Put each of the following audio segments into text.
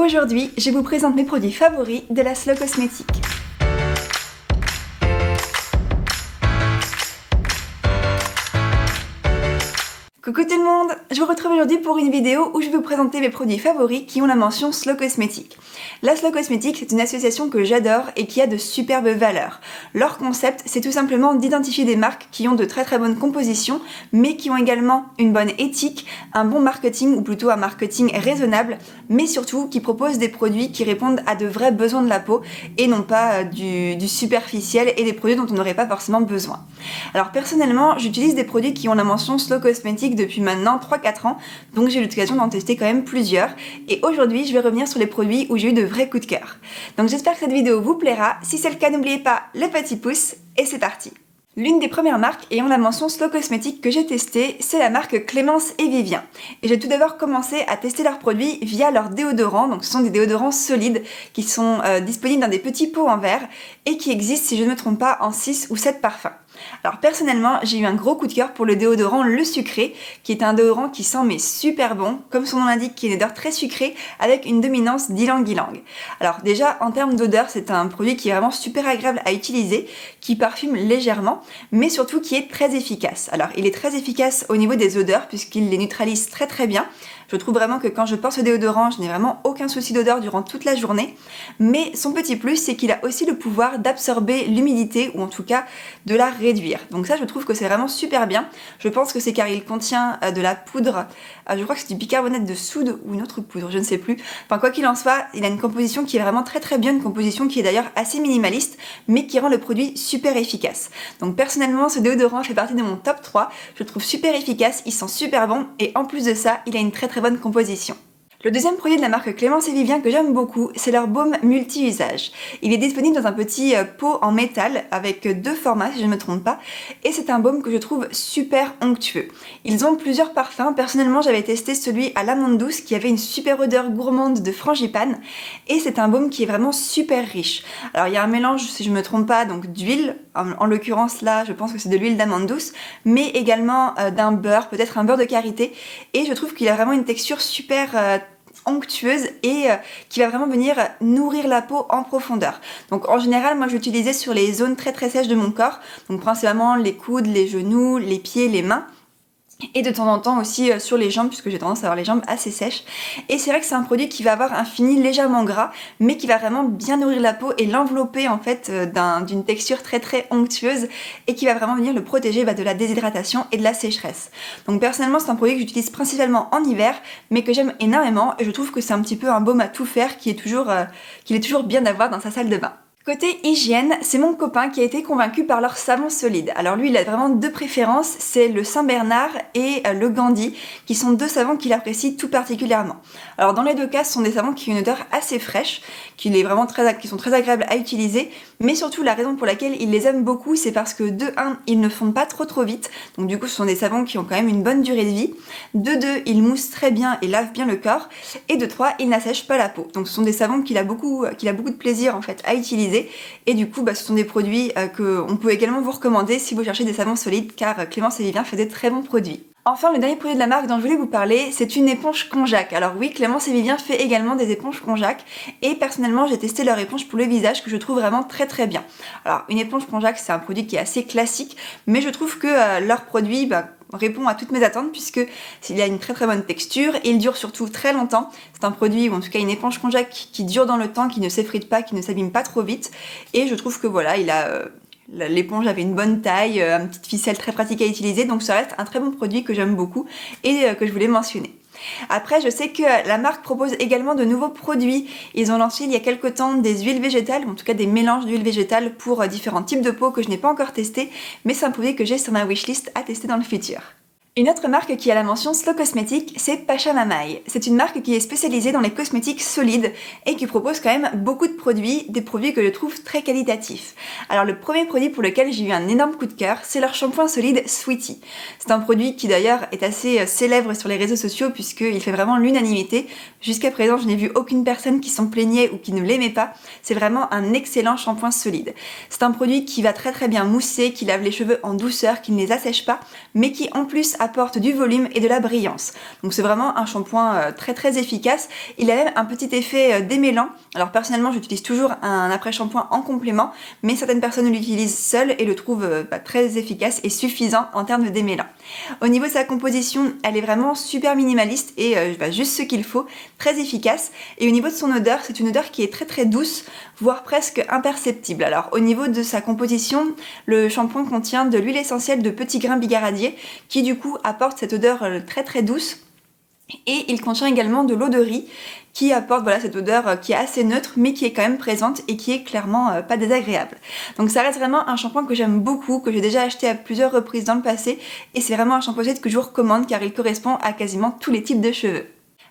Aujourd'hui, je vous présente mes produits favoris de la Slow Cosmétique. Coucou tout le monde, je vous retrouve aujourd'hui pour une vidéo où je vais vous présenter mes produits favoris qui ont la mention Slow Cosmétique. La Slow Cosmétique, c'est une association que j'adore et qui a de superbes valeurs. Leur concept, c'est tout simplement d'identifier des marques qui ont de très bonnes compositions, mais qui ont également une bonne éthique, un bon marketing, ou plutôt un marketing raisonnable, mais surtout qui proposent des produits qui répondent à de vrais besoins de la peau et non pas du superficiel et des produits dont on n'aurait pas forcément besoin. Alors personnellement, j'utilise des produits qui ont la mention Slow Cosmétique depuis maintenant 3-4 ans, donc j'ai eu l'occasion d'en tester quand même plusieurs, et aujourd'hui je vais revenir sur les produits où j'ai eu de vrais coups de cœur. Donc j'espère que cette vidéo vous plaira, si c'est le cas n'oubliez pas le petit pouce, et c'est parti. L'une des premières marques ayant la mention Slow Cosmétique que j'ai testée, c'est la marque Clémence et Vivien. Et j'ai tout d'abord commencé à tester leurs produits via leurs déodorants, donc ce sont des déodorants solides qui sont disponibles dans des petits pots en verre et qui existent, si je ne me trompe pas, en 6 ou 7 parfums. Alors personnellement, j'ai eu un gros coup de cœur pour le déodorant Le Sucré, qui est un déodorant qui sent mais super bon, comme son nom l'indique, qui est une odeur très sucrée avec une dominance d'ylang-ylang. Alors déjà, en termes d'odeur, c'est un produit qui est vraiment super agréable à utiliser, qui parfume légèrement, mais surtout qui est très efficace. Alors il est très efficace au niveau des odeurs, puisqu'il les neutralise très bien. Je trouve vraiment que quand je porte ce déodorant, je n'ai vraiment aucun souci d'odeur durant toute la journée. Mais son petit plus, c'est qu'il a aussi le pouvoir d'absorber l'humidité, ou en tout cas de la réduire. Donc ça, je trouve que c'est vraiment super bien. Je pense que c'est car il contient de la poudre, je crois que c'est du bicarbonate de soude ou une autre poudre, je ne sais plus. Enfin quoi qu'il en soit, il a une composition qui est vraiment très bien, une composition qui est d'ailleurs assez minimaliste, mais qui rend le produit super efficace. Donc personnellement, ce déodorant fait partie de mon top 3. Je le trouve super efficace, il sent super bon, et en plus de ça, il a une très bonne composition. Le deuxième produit de la marque Clémence et Vivien que j'aime beaucoup, c'est leur baume multi-usage. Il est disponible dans un petit pot en métal avec 2 formats si je ne me trompe pas, et c'est un baume que je trouve super onctueux. Ils ont plusieurs parfums, personnellement j'avais testé celui à l'amande douce qui avait une super odeur gourmande de frangipane, et c'est un baume qui est vraiment super riche. Alors il y a un mélange, si je ne me trompe pas, donc d'huile, en l'occurrence là je pense que c'est de l'huile d'amande douce, mais également d'un beurre, peut-être un beurre de karité, et je trouve qu'il a vraiment une texture super onctueuse et qui va vraiment venir nourrir la peau en profondeur. Donc en général, moi j'utilisais sur les zones très sèches de mon corps, donc principalement les coudes, les genoux, les pieds, les mains. Et de temps en temps aussi sur les jambes, puisque j'ai tendance à avoir les jambes assez sèches. Et c'est vrai que c'est un produit qui va avoir un fini légèrement gras, mais qui va vraiment bien nourrir la peau et l'envelopper en fait d'une texture très onctueuse, et qui va vraiment venir le protéger de la déshydratation et de la sécheresse. Donc personnellement c'est un produit que j'utilise principalement en hiver, mais que j'aime énormément, et je trouve que c'est un petit peu un baume à tout faire qu'il est toujours bien d'avoir dans sa salle de bain. Côté hygiène, c'est mon copain qui a été convaincu par leur savon solide. Alors lui, il a vraiment 2 préférences, c'est le Saint-Bernard et le Gandhi, qui sont 2 savons qu'il apprécie tout particulièrement. Alors dans les 2 cas, ce sont des savons qui ont une odeur assez fraîche, qui sont très agréables à utiliser, mais surtout la raison pour laquelle il les aime beaucoup, c'est parce que de 1, ils ne fondent pas trop vite, donc du coup ce sont des savons qui ont quand même une bonne durée de vie, de 2, ils moussent très bien et lavent bien le corps, et de 3, ils n'assèchent pas la peau. Donc ce sont des savons qu'il a beaucoup de plaisir en fait à utiliser. Et du coup, ce sont des produits qu'on peut également vous recommander si vous cherchez des savons solides, car Clémence et Vivien fait des très bons produits. Enfin, le dernier produit de la marque dont je voulais vous parler, c'est une éponge konjac. Alors oui, Clémence et Vivien fait également des éponges konjac, et personnellement j'ai testé leur éponge pour le visage que je trouve vraiment très bien. Alors une éponge konjac, c'est un produit qui est assez classique, mais je trouve que leur produit répond à toutes mes attentes, puisque il a une très bonne texture et il dure surtout très longtemps. C'est un produit, ou en tout cas une éponge konjac qui dure dans le temps, qui ne s'effrite pas, qui ne s'abîme pas trop vite, et je trouve que voilà, l'éponge avait une bonne taille, une petite ficelle très pratique à utiliser, donc ça reste un très bon produit que j'aime beaucoup et que je voulais mentionner. Après, je sais que la marque propose également de nouveaux produits. Ils ont lancé il y a quelques temps des huiles végétales, ou en tout cas des mélanges d'huiles végétales pour différents types de peau que je n'ai pas encore testé, mais c'est un produit que j'ai sur ma wishlist à tester dans le futur. Une autre marque qui a la mention Slow Cosmétique, c'est Pachamamaï. C'est une marque qui est spécialisée dans les cosmétiques solides et qui propose quand même beaucoup de produits, des produits que je trouve très qualitatifs. Alors le premier produit pour lequel j'ai eu un énorme coup de cœur, c'est leur shampoing solide Sweetie. C'est un produit qui d'ailleurs est assez célèbre sur les réseaux sociaux puisqu'il fait vraiment l'unanimité. Jusqu'à présent, je n'ai vu aucune personne qui s'en plaignait ou qui ne l'aimait pas. C'est vraiment un excellent shampoing solide. C'est un produit qui va très bien mousser, qui lave les cheveux en douceur, qui ne les assèche pas, mais qui en plus apporte du volume et de la brillance. Donc c'est vraiment un shampoing très efficace. Il a même un petit effet démêlant. Alors personnellement j'utilise toujours un après-shampoing en complément, mais certaines personnes l'utilisent seul et le trouvent très efficace et suffisant en termes de démêlant. Au niveau de sa composition, elle est vraiment super minimaliste et juste ce qu'il faut, très efficace. Et au niveau de son odeur, c'est une odeur qui est très douce, voire presque imperceptible. Alors au niveau de sa composition, le shampoing contient de l'huile essentielle de petits grains bigaradier qui du coup apporte cette odeur très douce. Et il contient également de l'eau de riz qui apporte cette odeur qui est assez neutre mais qui est quand même présente et qui est clairement pas désagréable. Donc ça reste vraiment un shampoing que j'aime beaucoup, que j'ai déjà acheté à plusieurs reprises dans le passé et c'est vraiment un shampoing que je vous recommande car il correspond à quasiment tous les types de cheveux.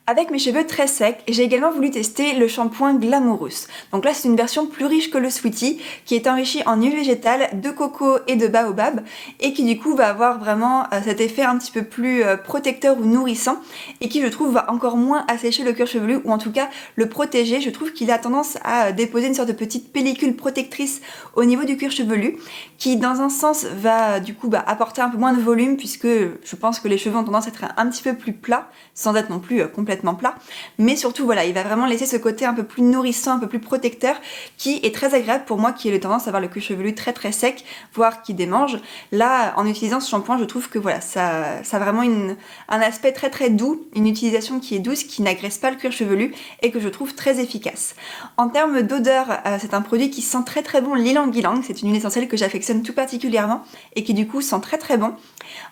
Avec mes cheveux très secs, j'ai également voulu tester le shampoing Glamorous. Donc là c'est une version plus riche que le Sweetie qui est enrichi en huile végétale, de coco et de baobab et qui du coup va avoir vraiment cet effet un petit peu plus protecteur ou nourrissant et qui je trouve va encore moins assécher le cuir chevelu ou en tout cas le protéger. Je trouve qu'il a tendance à déposer une sorte de petite pellicule protectrice au niveau du cuir chevelu qui dans un sens va du coup apporter un peu moins de volume puisque je pense que les cheveux ont tendance à être un petit peu plus plats sans être non plus complètement plat, mais surtout il va vraiment laisser ce côté un peu plus nourrissant, un peu plus protecteur qui est très agréable pour moi qui ai le tendance à avoir le cuir chevelu très sec, voire qui démange. Là en utilisant ce shampoing je trouve que ça a vraiment un aspect très doux, une utilisation qui est douce, qui n'agresse pas le cuir chevelu et que je trouve très efficace. En termes d'odeur, c'est un produit qui sent très bon l'ylang-ylang, c'est une huile essentielle que j'affectionne tout particulièrement et qui du coup sent très bon.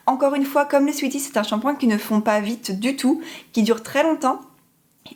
Encore une fois, comme le Sweetie, c'est un shampoing qui ne fond pas vite du tout, qui dure très longtemps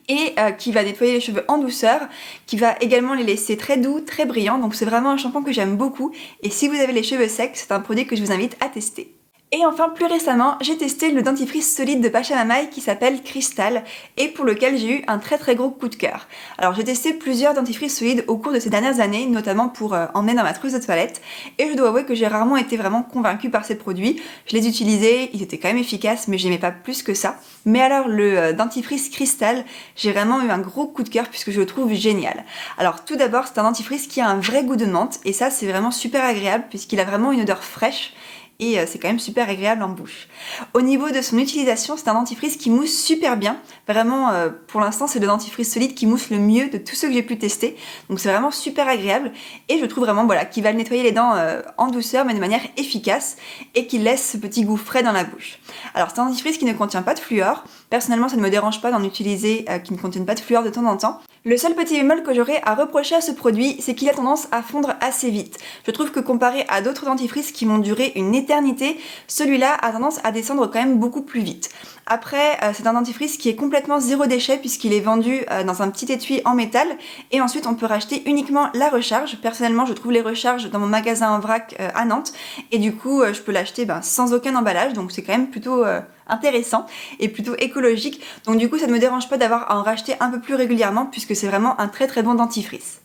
et qui va nettoyer les cheveux en douceur, qui va également les laisser très doux, très brillants. Donc c'est vraiment un shampoing que j'aime beaucoup et si vous avez les cheveux secs, c'est un produit que je vous invite à tester. Et enfin, plus récemment, j'ai testé le dentifrice solide de Pachamamaï qui s'appelle Crystal et pour lequel j'ai eu un très gros coup de cœur. Alors j'ai testé plusieurs dentifrices solides au cours de ces dernières années, notamment pour emmener dans ma trousse de toilette et je dois avouer que j'ai rarement été vraiment convaincue par ces produits. Je les utilisais, ils étaient quand même efficaces mais j'aimais pas plus que ça. Mais alors le dentifrice Crystal, j'ai vraiment eu un gros coup de cœur puisque je le trouve génial. Alors tout d'abord, c'est un dentifrice qui a un vrai goût de menthe et ça c'est vraiment super agréable puisqu'il a vraiment une odeur fraîche. Et c'est quand même super agréable en bouche. Au niveau de son utilisation, c'est un dentifrice qui mousse super bien. Vraiment, pour l'instant, c'est le dentifrice solide qui mousse le mieux de tous ceux que j'ai pu tester. Donc c'est vraiment super agréable. Et je trouve vraiment qu'il va nettoyer les dents en douceur, mais de manière efficace. Et qui laisse ce petit goût frais dans la bouche. Alors c'est un dentifrice qui ne contient pas de fluor. Personnellement, ça ne me dérange pas d'en utiliser qui ne contiennent pas de fluor de temps en temps. Le seul petit bémol que j'aurais à reprocher à ce produit, c'est qu'il a tendance à fondre assez vite. Je trouve que comparé à d'autres dentifrices qui m'ont duré une éternité, celui-là a tendance à descendre quand même beaucoup plus vite. Après, c'est un dentifrice qui est complètement zéro déchet puisqu'il est vendu dans un petit étui en métal et ensuite on peut racheter uniquement la recharge. Personnellement, je trouve les recharges dans mon magasin en vrac à Nantes et du coup, je peux l'acheter sans aucun emballage, donc c'est quand même plutôt intéressant et plutôt écologique. Donc du coup, ça ne me dérange pas d'avoir à en racheter un peu plus régulièrement puisque c'est vraiment un très bon dentifrice.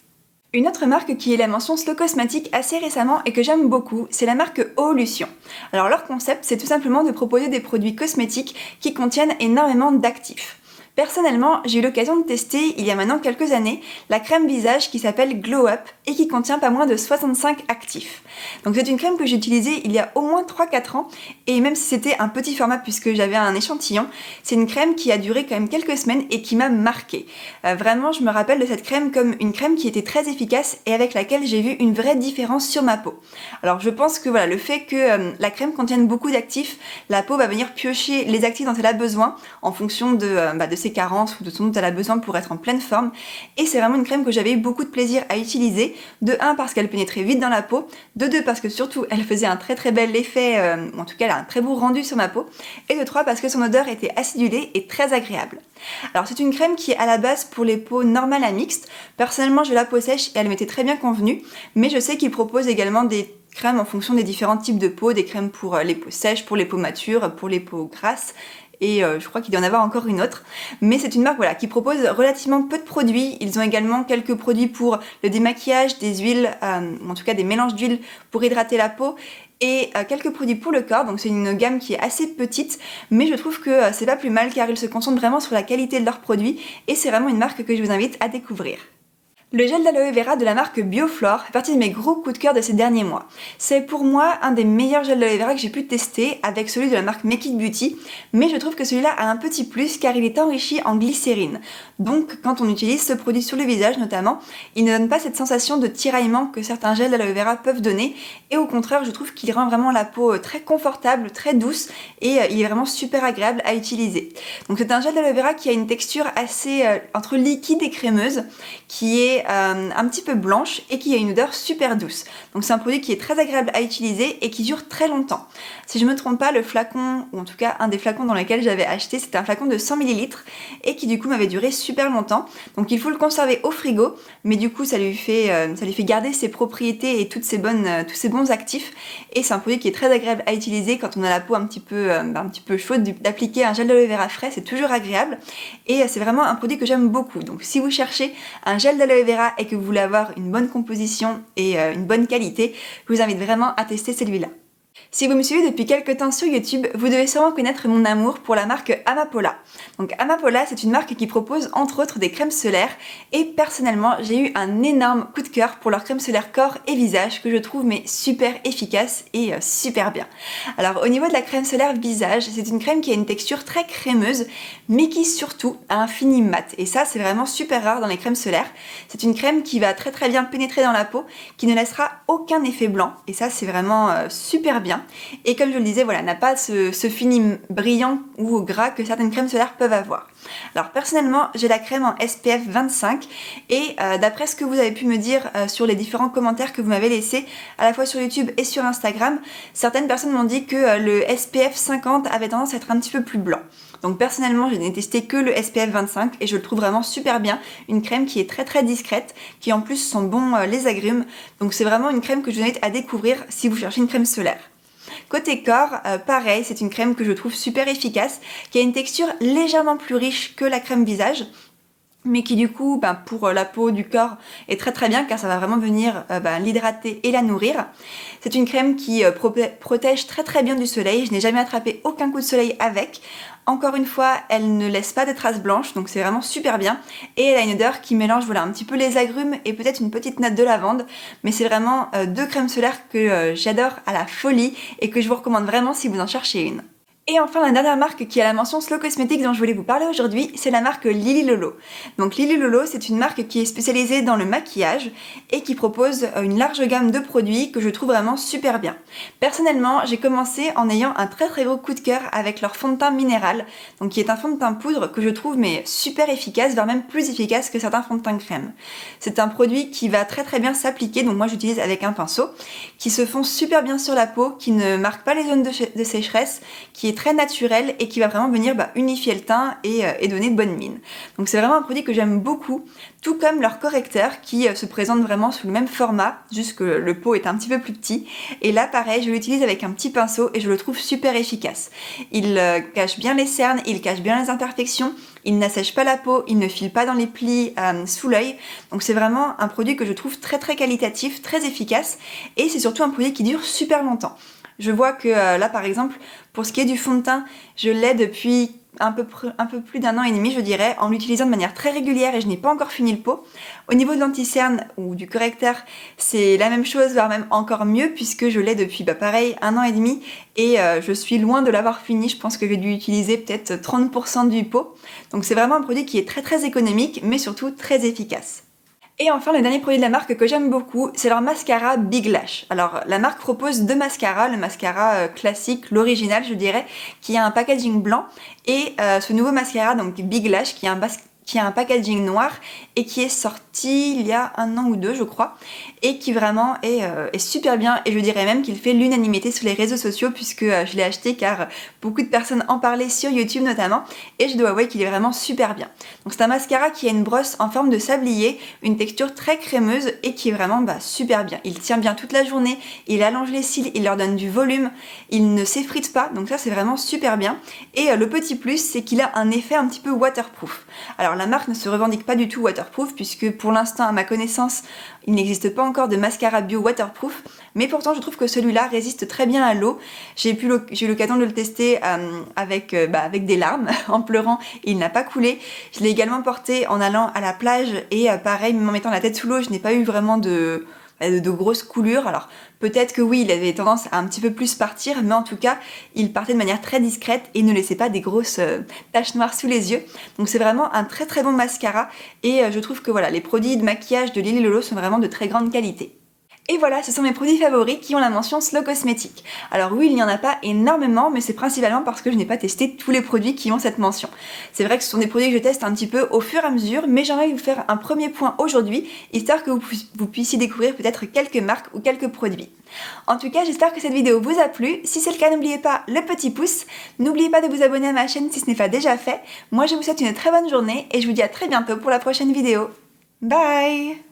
Une autre marque qui est la mention Slow Cosmétique assez récemment et que j'aime beaucoup, c'est la marque Oolution. Alors leur concept, c'est tout simplement de proposer des produits cosmétiques qui contiennent énormément d'actifs. Personnellement, j'ai eu l'occasion de tester, il y a maintenant quelques années, la crème visage qui s'appelle Glow Up et qui contient pas moins de 65 actifs. Donc c'est une crème que j'ai utilisée il y a au moins 3-4 ans et même si c'était un petit format puisque j'avais un échantillon, c'est une crème qui a duré quand même quelques semaines et qui m'a marquée. Vraiment, je me rappelle de cette crème comme une crème qui était très efficace et avec laquelle j'ai vu une vraie différence sur ma peau. Alors je pense que le fait que la crème contienne beaucoup d'actifs, la peau va venir piocher les actifs dont elle a besoin en fonction de ses carences ou de ce dont elle a besoin pour être en pleine forme et c'est vraiment une crème que j'avais eu beaucoup de plaisir à utiliser, de 1 parce qu'elle pénétrait vite dans la peau, de 2 parce que surtout elle faisait un très bel effet, en tout cas elle a un très beau rendu sur ma peau, et de 3 parce que son odeur était acidulée et très agréable. Alors c'est une crème qui est à la base pour les peaux normales à mixtes. Personnellement j'ai la peau sèche et elle m'était très bien convenue, mais je sais qu'il propose également des crèmes en fonction des différents types de peau, des crèmes pour les peaux sèches, pour les peaux matures, pour les peaux grasses, et je crois qu'il doit y en avoir encore une autre. Mais c'est une marque qui propose relativement peu de produits. Ils ont également quelques produits pour le démaquillage, des huiles, en tout cas des mélanges d'huiles pour hydrater la peau, et quelques produits pour le corps. Donc c'est une gamme qui est assez petite, mais je trouve que c'est pas plus mal car ils se concentrent vraiment sur la qualité de leurs produits et c'est vraiment une marque que je vous invite à découvrir. Le gel d'aloe vera de la marque Bioflore fait partie de mes gros coups de cœur de ces derniers mois. C'est pour moi un des meilleurs gels d'aloe vera que j'ai pu tester avec celui de la marque Make It Beauty, mais je trouve que celui-là a un petit plus car il est enrichi en glycérine. Donc quand on utilise ce produit sur le visage notamment, il ne donne pas cette sensation de tiraillement que certains gels d'aloe vera peuvent donner, et au contraire je trouve qu'il rend vraiment la peau très confortable, très douce, et il est vraiment super agréable à utiliser. Donc c'est un gel d'aloe vera qui a une texture assez entre liquide et crémeuse, qui est un petit peu blanche et qui a une odeur super douce. Donc c'est un produit qui est très agréable à utiliser et qui dure très longtemps. Si je me trompe pas, le flacon, ou en tout cas un des flacons dans lesquels j'avais acheté, c'était un flacon de 100 ml et qui du coup m'avait duré super longtemps. Donc il faut le conserver au frigo, mais du coup ça lui fait garder ses propriétés et tous ces bons actifs, et c'est un produit qui est très agréable à utiliser quand on a la peau un petit peu chaude. D'appliquer un gel d'aloe vera frais, c'est toujours agréable, et c'est vraiment un produit que j'aime beaucoup. Donc si vous cherchez un gel d'aloe vera et que vous voulez avoir une bonne composition et une bonne qualité, je vous invite vraiment à tester celui-là. Si vous me suivez depuis quelques temps sur YouTube, vous devez sûrement connaître mon amour pour la marque Amapola. Donc Amapola, c'est une marque qui propose entre autres des crèmes solaires, et personnellement j'ai eu un énorme coup de cœur pour leur crème solaire corps et visage que je trouve mais super efficace et super bien. Alors au niveau de la crème solaire visage, c'est une crème qui a une texture très crémeuse mais qui surtout a un fini mat, et ça c'est vraiment super rare dans les crèmes solaires. C'est une crème qui va très très bien pénétrer dans la peau, qui ne laissera aucun effet blanc, et ça c'est vraiment super bien. Et comme je le disais, voilà, n'a pas ce fini brillant ou gras que certaines crèmes solaires peuvent avoir. Alors personnellement, j'ai la crème en SPF 25, et d'après ce que vous avez pu me dire sur les différents commentaires que vous m'avez laissés, à la fois sur YouTube et sur Instagram, certaines personnes m'ont dit que le SPF 50 avait tendance à être un petit peu plus blanc. Donc personnellement, je n'ai testé que le SPF 25 et je le trouve vraiment super bien. Une crème qui est très très discrète, qui en plus sent bon les agrumes. Donc c'est vraiment une crème que je vous invite à découvrir si vous cherchez une crème solaire. Côté corps, pareil, c'est une crème que je trouve super efficace, qui a une texture légèrement plus riche que la crème visage, mais qui du coup, pour la peau du corps, est très très bien car ça va vraiment venir l'hydrater et la nourrir. C'est une crème qui protège très très bien du soleil. Je n'ai jamais attrapé aucun coup de soleil avec. Encore une fois, elle ne laisse pas de traces blanches, donc c'est vraiment super bien. Et elle a une odeur qui mélange un petit peu les agrumes et peut-être une petite note de lavande. Mais c'est vraiment deux crèmes solaires que j'adore à la folie et que je vous recommande vraiment si vous en cherchez une. Et enfin, la dernière marque qui a la mention Slow Cosmetics dont je voulais vous parler aujourd'hui, c'est la marque Lily Lolo. Donc Lily Lolo, c'est une marque qui est spécialisée dans le maquillage et qui propose une large gamme de produits que je trouve vraiment super bien. Personnellement, j'ai commencé en ayant un très très gros coup de cœur avec leur fond de teint minéral, donc qui est un fond de teint poudre que je trouve mais super efficace, voire même plus efficace que certains fonds de teint crème. C'est un produit qui va très très bien s'appliquer, donc moi j'utilise avec un pinceau, qui se fond super bien sur la peau, qui ne marque pas les zones de sécheresse, qui est très naturel et qui va vraiment venir unifier le teint et donner de bonne mine. Donc c'est vraiment un produit que j'aime beaucoup, tout comme leur correcteur qui se présente vraiment sous le même format, juste que le pot est un petit peu plus petit. Et là pareil, je l'utilise avec un petit pinceau et je le trouve super efficace. Il cache bien les cernes, il cache bien les imperfections, il n'assèche pas la peau, il ne file pas dans les plis sous l'œil. Donc c'est vraiment un produit que je trouve très très qualitatif, très efficace, et c'est surtout un produit qui dure super longtemps. Je vois que là par exemple, pour ce qui est du fond de teint, je l'ai depuis un peu plus d'un an et demi je dirais, en l'utilisant de manière très régulière et je n'ai pas encore fini le pot. Au niveau de l'anti-cerne ou du correcteur, c'est la même chose, voire même encore mieux, puisque je l'ai depuis pareil 1 an et demi et je suis loin de l'avoir fini. Je pense que j'ai dû utiliser peut-être 30% du pot. Donc c'est vraiment un produit qui est très très économique mais surtout très efficace. Et enfin, le dernier produit de la marque que j'aime beaucoup, c'est leur mascara Big Lash. Alors, la marque propose deux mascaras, le mascara classique, l'original je dirais, qui a un packaging blanc, et ce nouveau mascara, donc Big Lash, qui a un packaging noir et qui est sorti il y a 1 an ou 2 je crois, et qui vraiment est super bien, et je dirais même qu'il fait l'unanimité sur les réseaux sociaux puisque je l'ai acheté car beaucoup de personnes en parlaient sur YouTube notamment, et je dois avouer qu'il est vraiment super bien. Donc c'est un mascara qui a une brosse en forme de sablier, une texture très crémeuse et qui est vraiment super bien. Il tient bien toute la journée, il allonge les cils, il leur donne du volume, il ne s'effrite pas, donc ça c'est vraiment super bien. Et le petit plus, c'est qu'il a un effet un petit peu waterproof. Alors la marque ne se revendique pas du tout waterproof puisque pour l'instant à ma connaissance il n'existe pas encore de mascara bio waterproof, mais pourtant je trouve que celui-là résiste très bien à l'eau. J'ai eu l'occasion de le tester avec des larmes, en pleurant, et il n'a pas coulé. Je l'ai également porté en allant à la plage et pareil, même en mettant la tête sous l'eau, je n'ai pas eu vraiment de grosses coulures. Alors peut-être que oui, il avait tendance à un petit peu plus partir, mais en tout cas il partait de manière très discrète et ne laissait pas des grosses taches noires sous les yeux. Donc c'est vraiment un très très bon mascara et je trouve que voilà, les produits de maquillage de Lily Lolo sont vraiment de très grande qualité. Et voilà, ce sont mes produits favoris qui ont la mention Slow Cosmétique. Alors oui, il n'y en a pas énormément, mais c'est principalement parce que je n'ai pas testé tous les produits qui ont cette mention. C'est vrai que ce sont des produits que je teste un petit peu au fur et à mesure, mais j'aimerais vous faire un premier point aujourd'hui, histoire que vous puissiez découvrir peut-être quelques marques ou quelques produits. En tout cas, j'espère que cette vidéo vous a plu. Si c'est le cas, n'oubliez pas le petit pouce. N'oubliez pas de vous abonner à ma chaîne si ce n'est pas déjà fait. Moi, je vous souhaite une très bonne journée et je vous dis à très bientôt pour la prochaine vidéo. Bye!